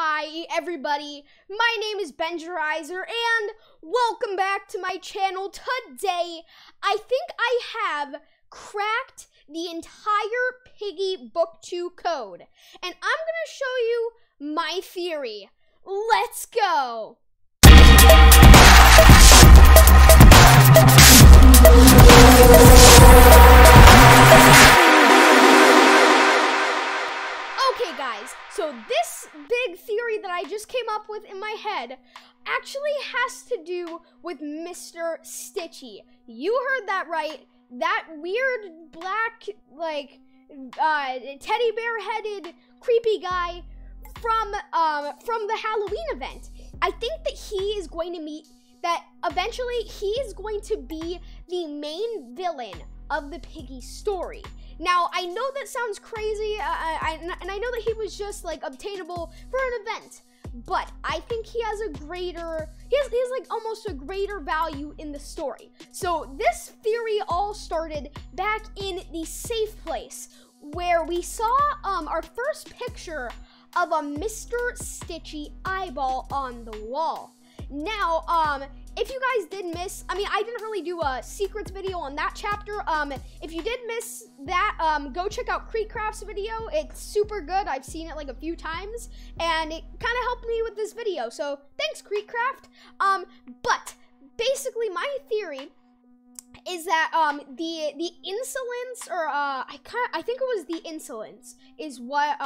Hi everybody, my name is Benjerizer and welcome back to my channel. Today, I think I have cracked the entire Piggy Book 2 code and I'm gonna show you my theory. Let's go! Okay guys, so this big theory that I just came up with in my head actually has to do with Mr. Stitchy. You heard that right. That weird black, teddy bear headed creepy guy from the Halloween event. I think that he is going to meet, that eventually he is going to be the main villain of the Piggy story. Now, I know that sounds crazy, and I know that he was just, obtainable for an event, but I think he has a greater, he has almost a greater value in the story. So, this theory all started back in the safe place, where we saw, our first picture of a Mr. Stitchy eyeball on the wall. Now, if you guys did miss, I didn't really do a secrets video on that chapter. If you did miss that, go check out Creekcraft's video. It's super good. I've seen it a few times, and it kind of helped me with this video. So thanks, Creekcraft. But basically, my theory is that the insolence, or I think it was the insolence, is what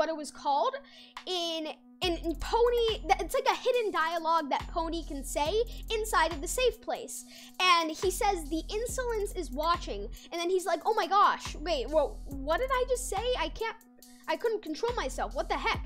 it was called in Pony. It's like a hidden dialogue that Pony can say inside of the safe place, and he says the insolence is watching, and then he's like, oh my gosh, wait, well, what did I just say? I couldn't control myself, what the heck?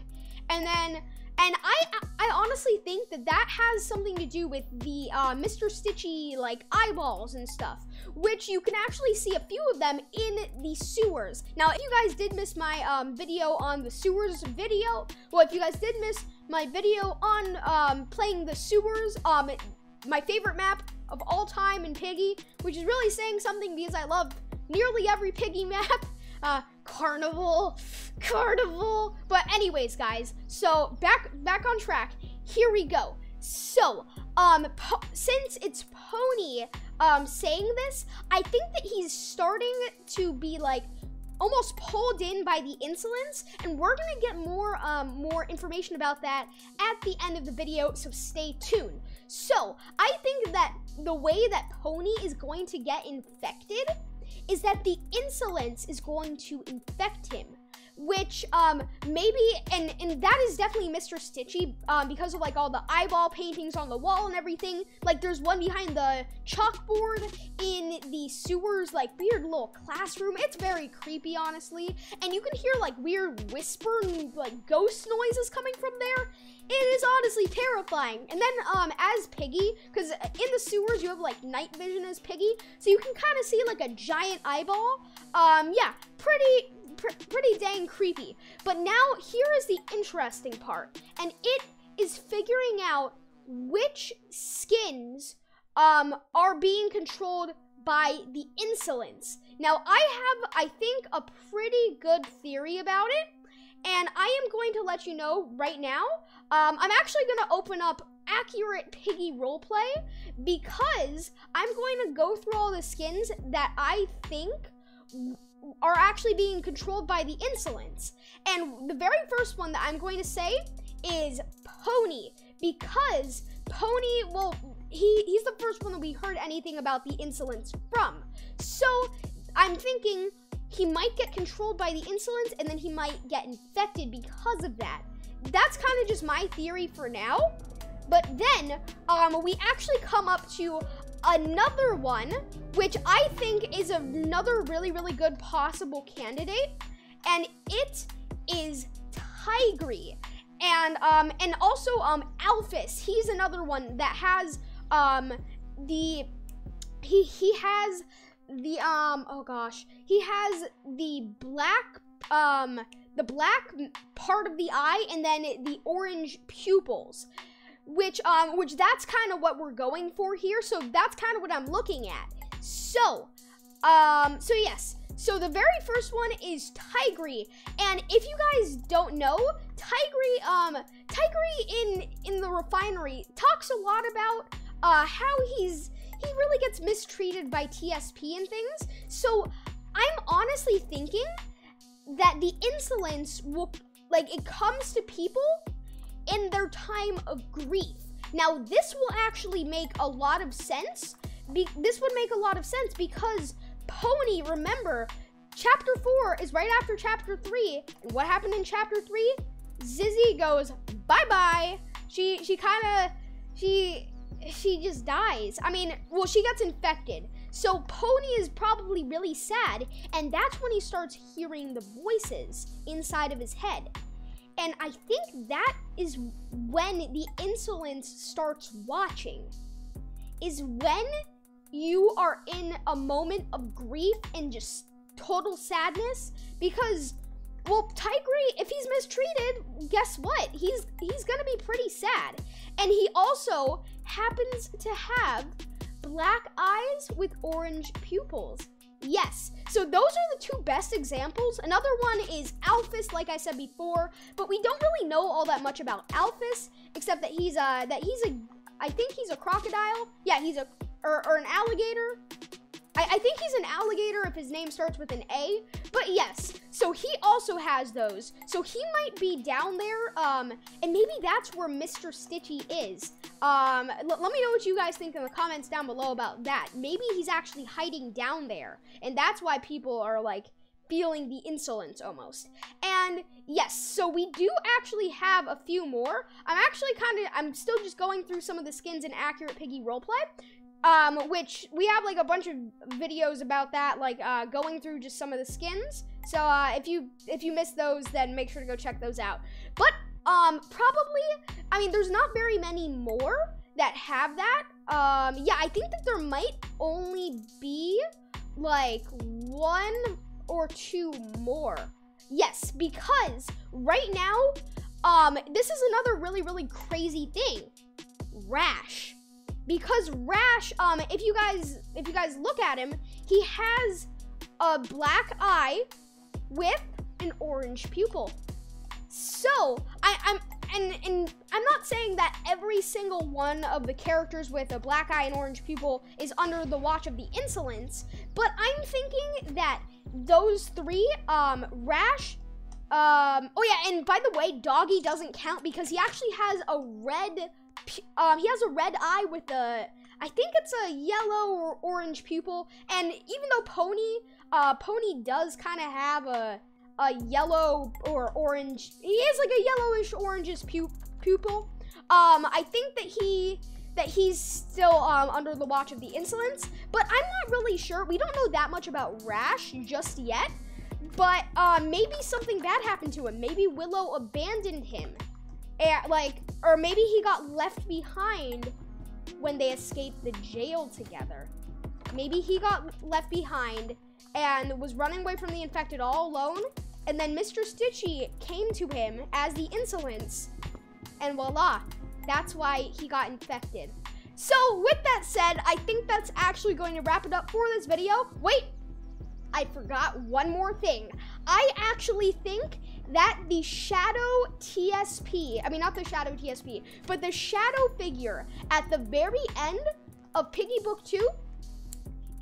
And I honestly think that that has something to do with the Mr. Stitchy eyeballs and stuff, which you can actually see a few of them in the sewers. Now, if you guys did miss my video on the sewers video, well, if you guys did miss my video on playing the sewers, my favorite map of all time in Piggy, which is really saying something because I love nearly every Piggy map. Carnival. But anyways, guys, so back on track. Here we go. So, since it's Pony saying this, I think that he's starting to be almost pulled in by the insolence, and we're gonna get more information about that at the end of the video, so stay tuned. So, I think that the way that Pony is going to get infected is that the insolence is going to infect him, which maybe, and that is definitely Mr. Stitchy, because of all the eyeball paintings on the wall and everything. There's one behind the chalkboard in the sewers, weird little classroom. It's very creepy, honestly, and you can hear weird whisper and ghost noises coming from there. It is honestly terrifying. And then as Piggy, because in the sewers you have night vision as Piggy, so you can kind of see a giant eyeball. Yeah, pretty dang creepy. But now here is the interesting part, and it is figuring out which skins are being controlled by the insolence. Now I think a pretty good theory about it, and I am going to let you know right now. I'm actually going to open up accurate Piggy roleplay, because I'm going to go through all the skins that I think are actually being controlled by the insolence. And the very first one that I'm going to say is Pony, because Pony, well, he's the first one that we heard anything about the insolence from. So I'm thinking he might get controlled by the insolence, and then he might get infected because of that. That's kind of just my theory for now. But then we actually come up to another one, which I think is another really good possible candidate, and it is Tigry, and also Alphys. He's another one that has he has the he has the black part of the eye, and then the orange pupils, which that's kind of what we're going for here. So that's kind of what I'm looking at. So yes, So the very first one is Tigry, and if you guys don't know, Tigry in the refinery talks a lot about how he really gets mistreated by TSP and things. So I'm honestly thinking that the insolence will, like, it comes to people in their time of grief. Now, this will actually make a lot of sense. This would make a lot of sense because Pony, remember, Chapter 4 is right after Chapter 3. And what happened in Chapter 3? Zizzy goes bye-bye. She just dies. I mean, well, she gets infected. So Pony is probably really sad, and that's when he starts hearing the voices inside of his head. And I think that is when the insolence starts watching, is when you are in a moment of grief and just total sadness, because, well, Tigry, if he's mistreated, guess what? He's gonna be pretty sad. And he also happens to have black eyes with orange pupils. Yes, so those are the two best examples. Another one is Alphys, like I said before, but we don't really know all that much about Alphys, except that I think he's a crocodile. Yeah, he's or an alligator. I think he's an alligator if his name starts with an A, but yes, so he also has those. So he might be down there, and maybe that's where Mr. Stitchy is. Let me know what you guys think in the comments down below about that. Maybe he's actually hiding down there, and that's why people are, like, feeling the insolence almost. And yes, so we do actually have a few more. I'm still just going through some of the skins in Accurate Piggy Roleplay. Which we have, like, a bunch of videos about that, like, going through just some of the skins. So, if you missed those, then make sure to go check those out. But, probably, I mean, there's not very many more that have that. Yeah, I think that there might only be, like, 1 or 2 more. Yes, because right now, this is another really, really crazy thing. Rash. Because Rash, if you guys look at him, he has a black eye with an orange pupil. So I'm not saying that every single one of the characters with a black eye and orange pupil is under the watch of the insolence, but I'm thinking that those 3, Rash, oh yeah, and by the way, Doggy doesn't count because he actually has a red red eye with I think it's a yellow or orange pupil, and even though Pony does kind of have a yellow or orange, he is like a yellowish orangish pupil, I think that he's still under the watch of the insolence, but I'm not really sure. We don't know that much about Rash just yet, but maybe something bad happened to him. Maybe Willow abandoned him. Or maybe he got left behind when they escaped the jail together. Maybe he got left behind and was running away from the infected all alone, and then Mr. Stitchy came to him as the insolence, and voila, that's why he got infected. So with that said, I think that's actually going to wrap it up for this video. Wait, I forgot one more thing. I actually think that the Shadow TSP, I mean, not the Shadow TSP, but the Shadow figure at the very end of Piggy Book 2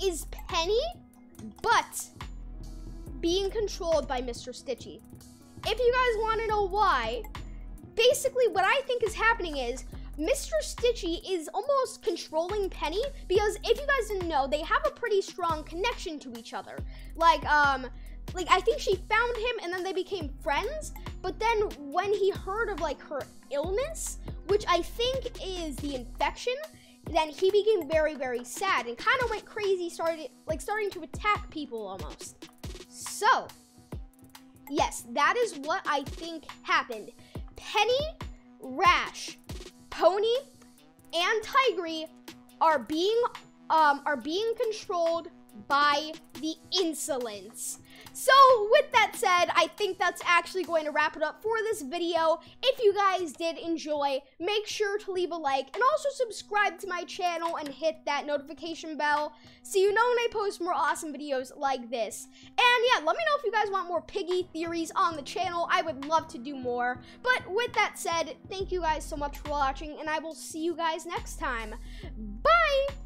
is Penny, but being controlled by Mr. Stitchy. If you guys want to know why, basically what I think is happening is Mr. Stitchy is almost controlling Penny, because if you guys didn't know, they have a pretty strong connection to each other. Like I think she found him and then they became friends, but then when he heard of, like, her illness, which I think is the infection, then he became very, very sad and kind of went crazy, starting to attack people almost. So, yes, that is what I think happened. Penny, Rash, Pony, and Tigry are being controlled by the insolence. So with that said, I think that's actually going to wrap it up for this video. If you guys did enjoy, make sure to leave a like and also subscribe to my channel and hit that notification bell so you know when I post more awesome videos like this. And yeah, let me know if you guys want more Piggy theories on the channel. I would love to do more. But with that said, thank you guys so much for watching, and I will see you guys next time. Bye!